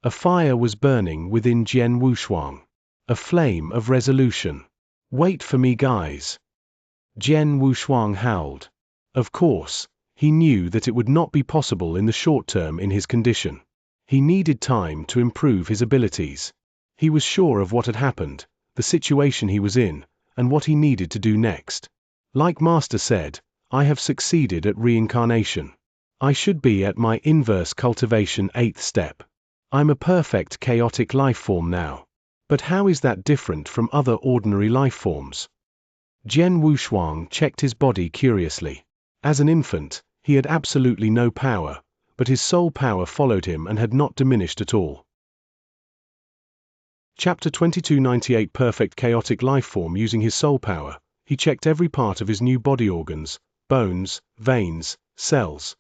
A fire was burning within Jian Wushuang. A flame of resolution. Wait for me, guys. Jian Wushuang howled. Of course, he knew that it would not be possible in the short term in his condition. He needed time to improve his abilities. He was sure of what had happened, the situation he was in, and what he needed to do next. Like Master said, I have succeeded at reincarnation. I should be at my inverse cultivation 8th step. I'm a perfect chaotic life form now. But how is that different from other ordinary life forms? Jian Wushuang checked his body curiously. As an infant, he had absolutely no power, but his soul power followed him and had not diminished at all. Chapter 2298 Perfect Chaotic Life Form. Using his soul power, he checked every part of his new body organs, bones, veins, cells.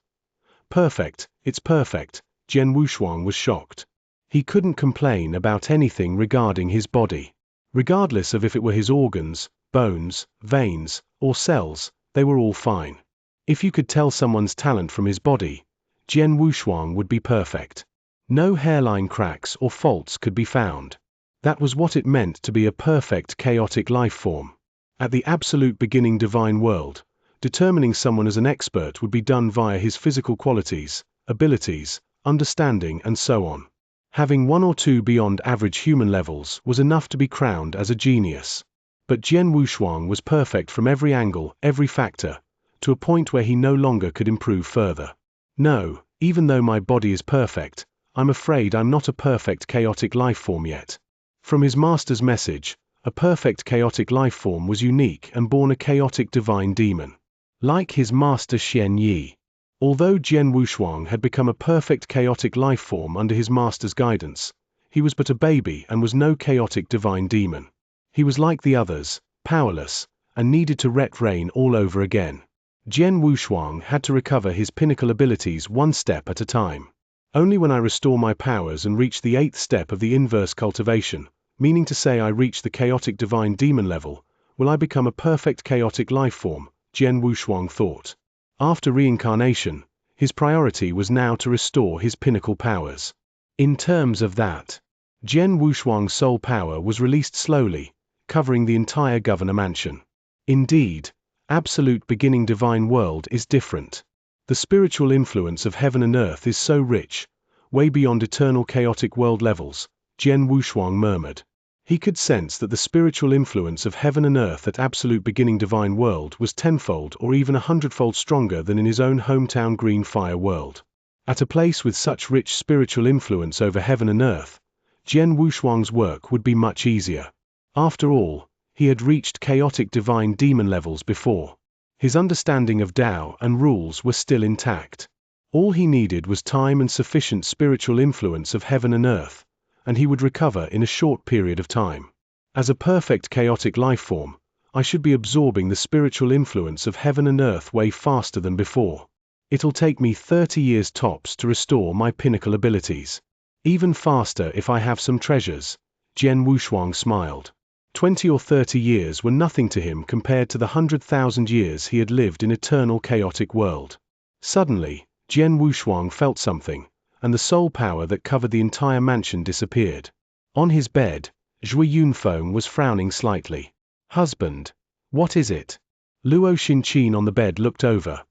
Perfect, it's perfect. Jian Wushuang was shocked. He couldn't complain about anything regarding his body. Regardless of if it were his organs, bones, veins, or cells, they were all fine. If you could tell someone's talent from his body, Jian Wushuang would be perfect. No hairline cracks or faults could be found. That was what it meant to be a perfect chaotic life form. At the absolute beginning divine world, determining someone as an expert would be done via his physical qualities, abilities, understanding, and so on. Having 1 or 2 beyond average human levels was enough to be crowned as a genius. But Jian Wushuang was perfect from every angle, every factor, to a point where he no longer could improve further. No, even though my body is perfect, I'm afraid I'm not a perfect chaotic life form yet. From his master's message, a perfect chaotic life form was unique and born a chaotic divine demon. Like his master Xianxia. Although Jian Wushuang had become a perfect chaotic life form under his master's guidance, he was but a baby and was no chaotic divine demon. He was like the others, powerless, and needed to retrain all over again. Jian Wushuang had to recover his pinnacle abilities 1 step at a time. Only when I restore my powers and reach the 8th step of the inverse cultivation, meaning to say I reach the chaotic divine demon level, will I become a perfect chaotic life form, Jian Wushuang thought. After reincarnation, his priority was now to restore his pinnacle powers. In terms of that, Jian Wushuang's soul power was released slowly, covering the entire governor mansion. Indeed, absolute beginning divine world is different. The spiritual influence of heaven and earth is so rich, way beyond eternal chaotic world levels, Jian Wushuang murmured. He could sense that the spiritual influence of heaven and earth at absolute beginning divine world was tenfold or even 100-fold stronger than in his own hometown green fire world. At a place with such rich spiritual influence over heaven and earth, Jian Wushuang's work would be much easier. After all, he had reached chaotic divine demon levels before. His understanding of Tao and rules were still intact. All he needed was time and sufficient spiritual influence of heaven and earth, and he would recover in a short period of time. As a perfect chaotic life form, I should be absorbing the spiritual influence of heaven and earth way faster than before. It'll take me 30 years tops to restore my pinnacle abilities. Even faster if I have some treasures, Jian Wushuang smiled. 20 or 30 years were nothing to him compared to the 100,000 years he had lived in eternal chaotic world. Suddenly, Jian Wushuang felt something, and the soul power that covered the entire mansion disappeared. On his bed, Zhui Yunfeng was frowning slightly. Husband, what is it? Luo Xinqin on the bed looked over.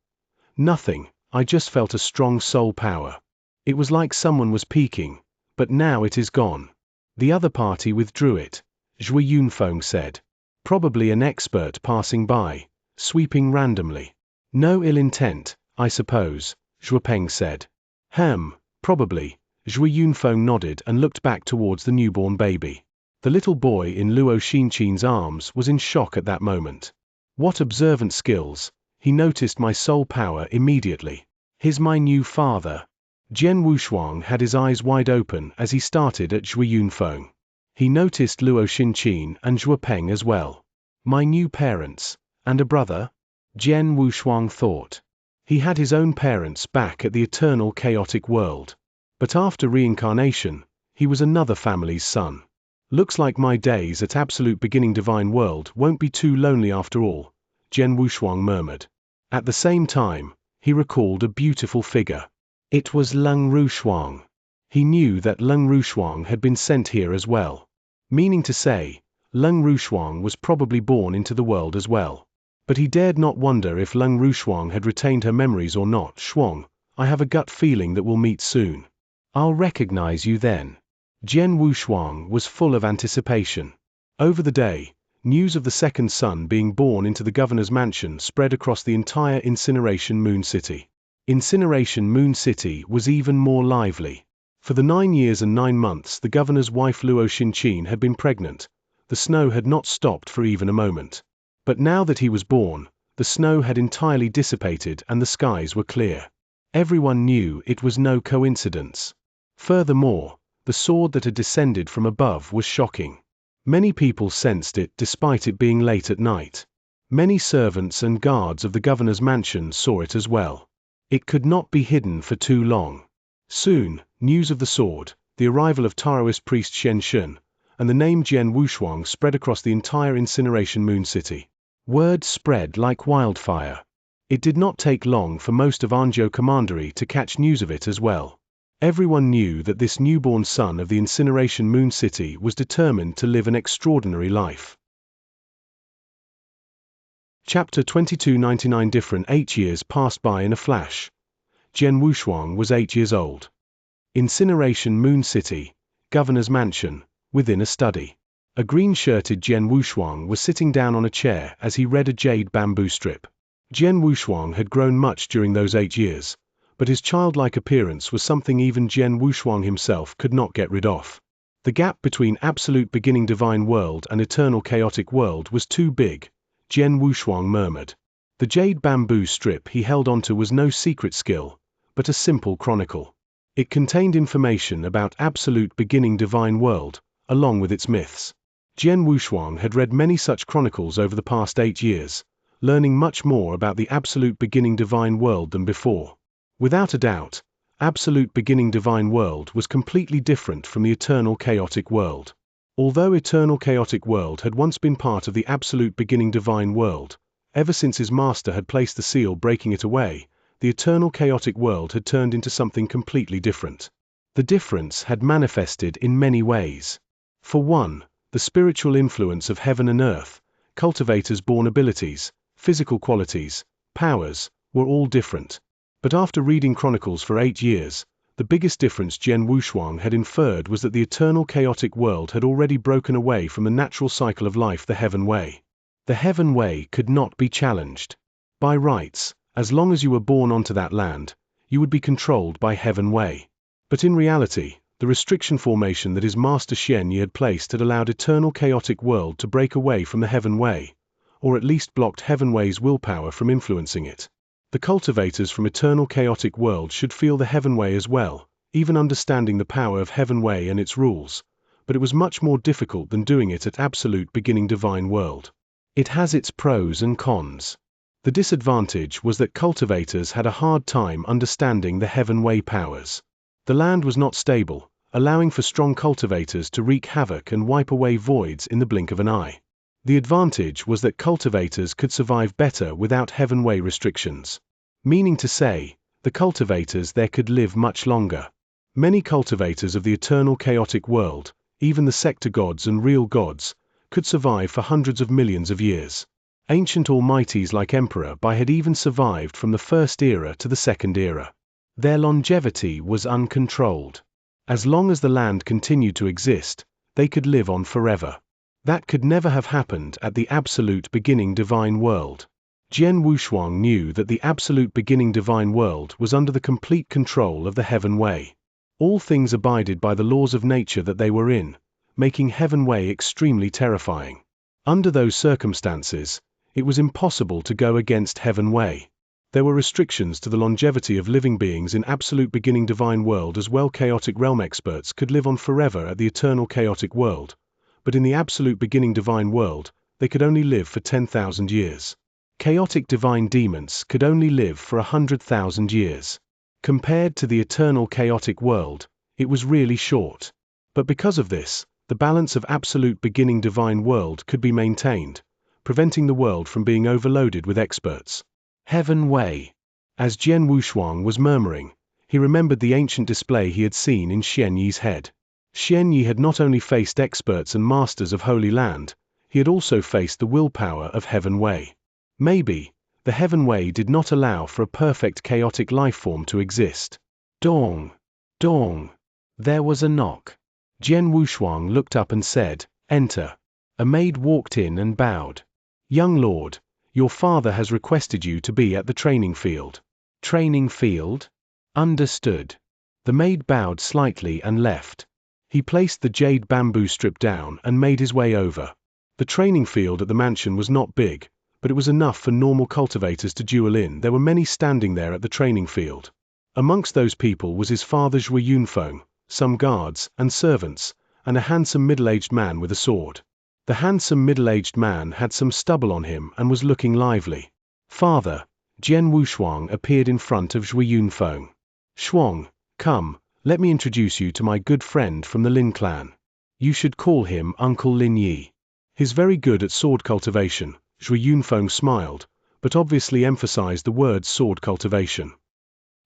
Nothing, I just felt a strong soul power. It was like someone was peeking, but now it is gone. The other party withdrew it, Zhui Yunfeng said. Probably an expert passing by, sweeping randomly. No ill intent, I suppose, Zhuo Peng said. Probably, Zhui Yunfeng nodded and looked back towards the newborn baby. The little boy in Luo Xinqin's arms was in shock at that moment. What observant skills, he noticed my soul power immediately. He's my new father. Jian Wushuang had his eyes wide open as he started at Zhui Yunfeng. He noticed Luo Xinqin and Zhuo Peng as well. My new parents, and a brother? Jian Wushuang thought. He had his own parents back at the eternal chaotic world. But after reincarnation, he was another family's son. Looks like my days at absolute beginning divine world won't be too lonely after all, Jian Wushuang murmured. At the same time, he recalled a beautiful figure. It was Leng Rushuang. He knew that Leng Rushuang had been sent here as well. Meaning to say, Leng Rushuang was probably born into the world as well. But he dared not wonder if Leng Rushuang had retained her memories or not. Shuang, I have a gut feeling that we'll meet soon. I'll recognize you then. Jian Wushuang was full of anticipation. Over the day, news of the second son being born into the governor's mansion spread across the entire Incineration Moon City. Incineration Moon City was even more lively. For the 9 years and 9 months the governor's wife Luo Xinqin had been pregnant, the snow had not stopped for even a moment. But now that he was born, the snow had entirely dissipated and the skies were clear. Everyone knew it was no coincidence. Furthermore, the sword that had descended from above was shocking. Many people sensed it despite it being late at night. Many servants and guards of the governor's mansion saw it as well. It could not be hidden for too long. Soon, news of the sword, the arrival of Taoist priest Xianxia, and the name Jian Wushuang spread across the entire Incineration Moon City. Word spread like wildfire. It did not take long for most of Anzhou Commandery to catch news of it as well. Everyone knew that this newborn son of the Incineration Moon City was determined to live an extraordinary life. Chapter 2299 Different 8 years passed by in a flash. Jian Wushuang was 8 years old. Incineration Moon City, Governor's Mansion, within a study. A green-shirted Jian Wushuang was sitting down on a chair as he read a jade bamboo strip. Jian Wushuang had grown much during those 8 years, but his childlike appearance was something even Jian Wushuang himself could not get rid of. The gap between absolute beginning divine world and eternal chaotic world was too big, Jian Wushuang murmured. The jade bamboo strip he held onto was no secret skill, but a simple chronicle. It contained information about absolute beginning divine world, along with its myths. Jian Wushuang had read many such chronicles over the past 8 years, learning much more about the absolute beginning divine world than before. Without a doubt, absolute beginning divine world was completely different from the eternal chaotic world. Although eternal chaotic world had once been part of the absolute beginning divine world, ever since his master had placed the seal breaking it away, the eternal chaotic world had turned into something completely different. The difference had manifested in many ways. For one, the spiritual influence of heaven and earth, cultivators' born abilities, physical qualities, powers, were all different. But after reading Chronicles for 8 years, the biggest difference Jian Wushuang had inferred was that the eternal chaotic world had already broken away from the natural cycle of life, the heaven way. The heaven way could not be challenged. By rights, as long as you were born onto that land, you would be controlled by heaven way. But in reality, the restriction formation that his master Xianxia had placed had allowed eternal chaotic world to break away from the heaven way, or at least blocked heaven way's willpower from influencing it. The cultivators from eternal chaotic world should feel the heaven way as well, even understanding the power of heaven way and its rules, but it was much more difficult than doing it at absolute beginning divine world. It has its pros and cons. The disadvantage was that cultivators had a hard time understanding the heaven way powers. The land was not stable, allowing for strong cultivators to wreak havoc and wipe away voids in the blink of an eye. The advantage was that cultivators could survive better without heaven way restrictions. Meaning to say, the cultivators there could live much longer. Many cultivators of the eternal chaotic world, even the sector gods and real gods, could survive for hundreds of millions of years. Ancient almighties like Emperor Bai had even survived from the first era to the second era. Their longevity was uncontrolled. As long as the land continued to exist, they could live on forever. That could never have happened at the absolute beginning divine world. Jian Wushuang knew that the absolute beginning divine world was under the complete control of the heaven way. All things abided by the laws of nature that they were in, making heaven way extremely terrifying. Under those circumstances, it was impossible to go against heaven way. There were restrictions to the longevity of living beings in absolute beginning divine world as well. Chaotic realm experts could live on forever at the eternal chaotic world, but in the absolute beginning divine world, they could only live for 10,000 years. Chaotic divine demons could only live for 100,000 years. Compared to the eternal chaotic world, it was really short. But because of this, the balance of absolute beginning divine world could be maintained, preventing the world from being overloaded with experts. Heaven way. As Jian Wushuang was murmuring, he remembered the ancient display he had seen in Xianxi's head. Xianxia had not only faced experts and masters of Holy Land, he had also faced the willpower of Heaven Way. Maybe, the Heaven Way did not allow for a perfect chaotic life form to exist. Dong! Dong! There was a knock. Jian Wushuang looked up and said, "Enter." A maid walked in and bowed. "Young lord, your father has requested you to be at the training field." "Training field?" "Understood." The maid bowed slightly and left. He placed the jade bamboo strip down and made his way over. The training field at the mansion was not big, but it was enough for normal cultivators to duel in. There were many standing there at the training field. Amongst those people was his father Zhui Yunfeng, some guards and servants, and a handsome middle-aged man with a sword. The handsome middle-aged man had some stubble on him and was looking lively. "Father," Jian Wushuang appeared in front of Zhui Yunfeng. "Shuang, come. Let me introduce you to my good friend from the Lin clan. You should call him Uncle Lin Yi. He's very good at sword cultivation." Zhui Yunfeng smiled, but obviously emphasized the word sword cultivation.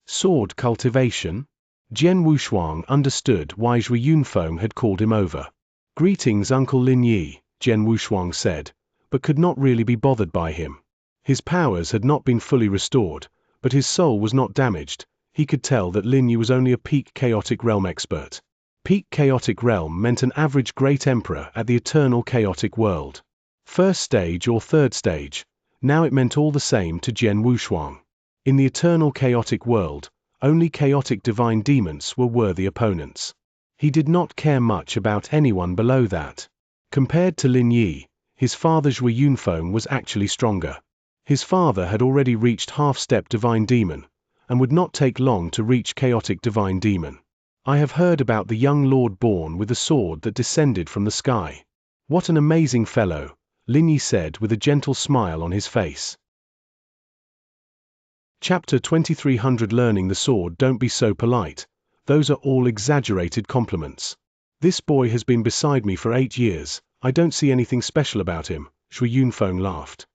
Sword cultivation? Jian Wushuang understood why Zhui Yunfeng had called him over. "Greetings, Uncle Lin Yi," Jian Wushuang said, but could not really be bothered by him. His powers had not been fully restored, but his soul was not damaged. He could tell that Lin Yi was only a peak chaotic realm expert. Peak chaotic realm meant an average great emperor at the eternal chaotic world. First stage or third stage, now it meant all the same to Jian Wushuang. In the eternal chaotic world, only chaotic divine demons were worthy opponents. He did not care much about anyone below that. Compared to Lin Yi, his father Zhui Yunfeng was actually stronger. His father had already reached half-step divine demon, and would not take long to reach chaotic divine demon. "I have heard about the young lord born with a sword that descended from the sky. What an amazing fellow," Lin Yi said with a gentle smile on his face. Chapter 2300 Learning the sword. Don't be so polite. Those are all exaggerated compliments. This boy has been beside me for 8 years, I don't see anything special about him, Zhui Yunfeng laughed.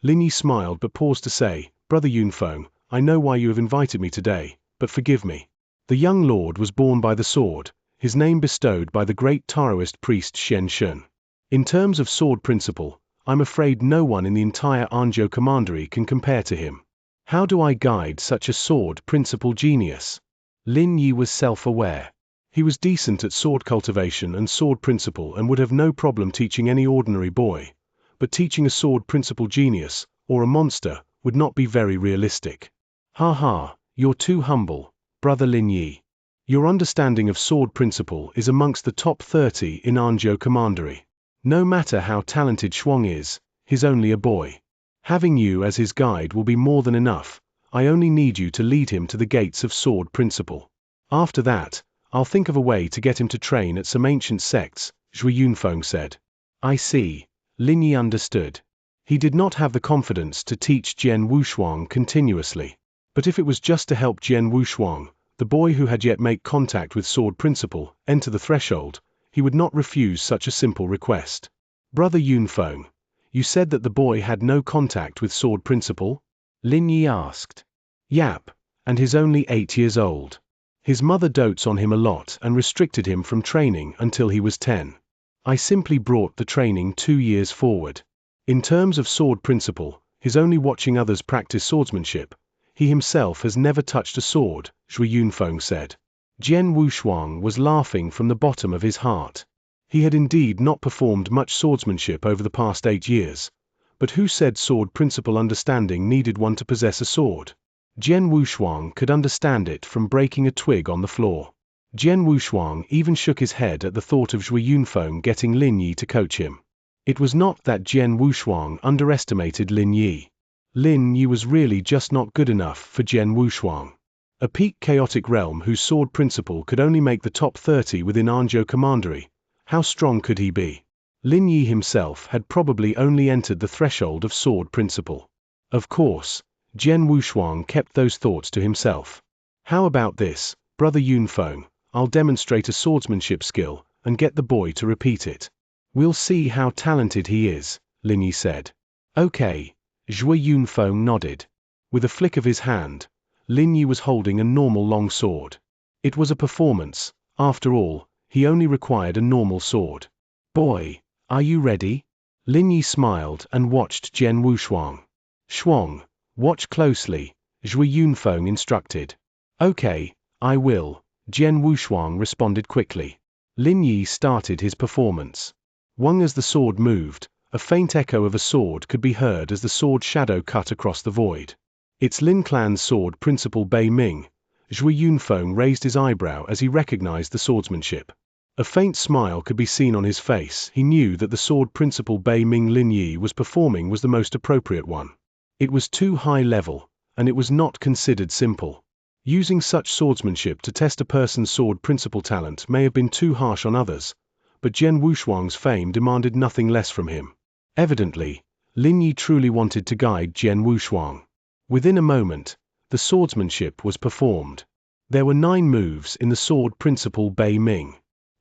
Lin Yi smiled but paused to say, Brother Yunfeng, I know why you have invited me today, but forgive me. The young lord was born by the sword, his name bestowed by the great Taoist priest Xianxia. In terms of sword principle, I'm afraid no one in the entire Anzhou commandery can compare to him. How do I guide such a sword principle genius? Lin Yi was self-aware. He was decent at sword cultivation and sword principle and would have no problem teaching any ordinary boy, but teaching a sword principle genius, or a monster, would not be very realistic. Ha ha, you're too humble, brother Lin Yi. Your understanding of sword principle is amongst the top 30 in Anzhou commandery. No matter how talented Shuang is, he's only a boy. Having you as his guide will be more than enough, I only need you to lead him to the gates of sword principle. After that, I'll think of a way to get him to train at some ancient sects, Zhui Yunfeng said. I see. Lin Yi understood. He did not have the confidence to teach Jian Wushuang continuously. But if it was just to help Jian Wushuang, the boy who had yet made contact with sword principle, enter the threshold, he would not refuse such a simple request. Brother Yunfeng, you said that the boy had no contact with sword principle? Lin Yi asked. Yap, and he's only 8 years old. His mother dotes on him a lot and restricted him from training until he was 10. I simply brought the training 2 years forward. In terms of sword principle, he's only watching others practice swordsmanship. He himself has never touched a sword, Zhui Yunfeng said. Jian Wushuang was laughing from the bottom of his heart. He had indeed not performed much swordsmanship over the past 8 years. But who said sword principle understanding needed one to possess a sword? Jian Wushuang could understand it from breaking a twig on the floor. Jian Wushuang even shook his head at the thought of Zhui Yunfeng getting Lin Yi to coach him. It was not that Jian Wushuang underestimated Lin Yi. Lin Yi was really just not good enough for Jian Wushuang. A peak chaotic realm whose sword principle could only make the top 30 within Anzhou commandery. How strong could he be? Lin Yi himself had probably only entered the threshold of sword principle. Of course, Jian Wushuang kept those thoughts to himself. How about this, brother Yunfeng, I'll demonstrate a swordsmanship skill, and get the boy to repeat it. We'll see how talented he is, Lin Yi said. Okay. Zhui Yunfeng nodded. With a flick of his hand, Lin Yi was holding a normal long sword. It was a performance, after all, he only required a normal sword. Boy, are you ready? Lin Yi smiled and watched Jian Wushuang. Shuang, watch closely, Zhui Yunfeng instructed. Okay, I will, Jian Wushuang responded quickly. Lin Yi started his performance. Wang as the sword moved, a faint echo of a sword could be heard as the sword shadow cut across the void. It's Lin Clan's sword principle Bei Ming. Zhui Yunfeng raised his eyebrow as he recognized the swordsmanship. A faint smile could be seen on his face. He knew that the sword principle Bei Ming Lin Yi was performing was the most appropriate one. It was too high level, and it was not considered simple. Using such swordsmanship to test a person's sword principle talent may have been too harsh on others, but Jian Wushuang's fame demanded nothing less from him. Evidently, Lin Yi truly wanted to guide Jian Wushuang. Within a moment, the swordsmanship was performed. There were 9 moves in the sword principle Bei Ming.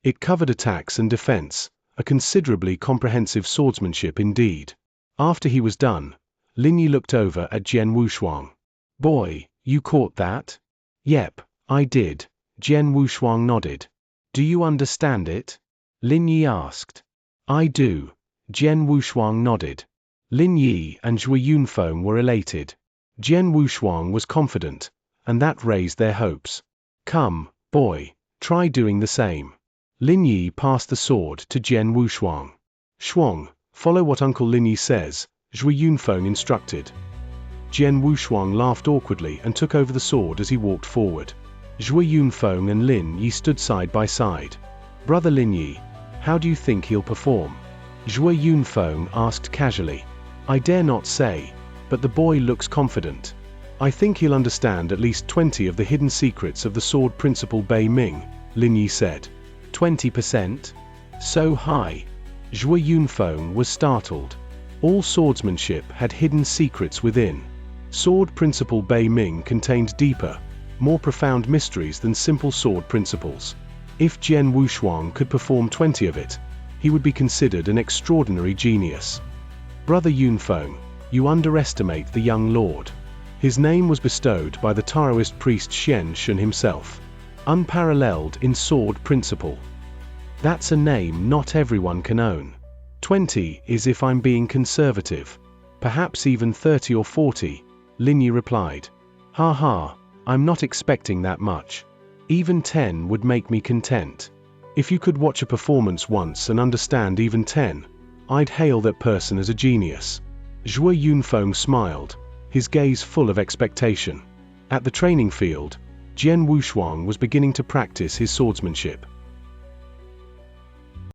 It covered attacks and defense, a considerably comprehensive swordsmanship indeed. After he was done, Lin Yi looked over at Jian Wushuang. Boy, you caught that? Yep, I did, Jian Wushuang nodded. Do you understand it? Lin Yi asked. I do, Jian Wushuang nodded. Lin Yi and Zhui Yunfeng were elated. Jian Wushuang was confident, and that raised their hopes. Come, boy, try doing the same. Lin Yi passed the sword to Jian Wushuang. Shuang, follow what Uncle Lin Yi says, Zhui Yunfeng instructed. Jian Wushuang laughed awkwardly and took over the sword as he walked forward. Zhui Yunfeng and Lin Yi stood side by side. Brother Lin Yi, how do you think he'll perform? Zhui Yunfeng asked casually. I dare not say, but the boy looks confident. I think he'll understand at least 20 of the hidden secrets of the sword principle Bei Ming, Lin Yi said. 20%? So high? Zhui Yunfeng was startled. All swordsmanship had hidden secrets within. Sword principle Bei Ming contained deeper, more profound mysteries than simple sword principles. If Jian Wushuang could perform 20 of it, he would be considered an extraordinary genius. Brother Yunfeng, you underestimate the young lord. His name was bestowed by the Taoist priest Xianxia himself, unparalleled in sword principle. That's a name not everyone can own. 20 is if I'm being conservative. Perhaps even 30 or 40, Linyi replied. Ha ha, I'm not expecting that much. Even 10 would make me content. If you could watch a performance once and understand even 10, I'd hail that person as a genius. Zhuo Yunfeng smiled, his gaze full of expectation. At the training field, Jian Wushuang was beginning to practice his swordsmanship.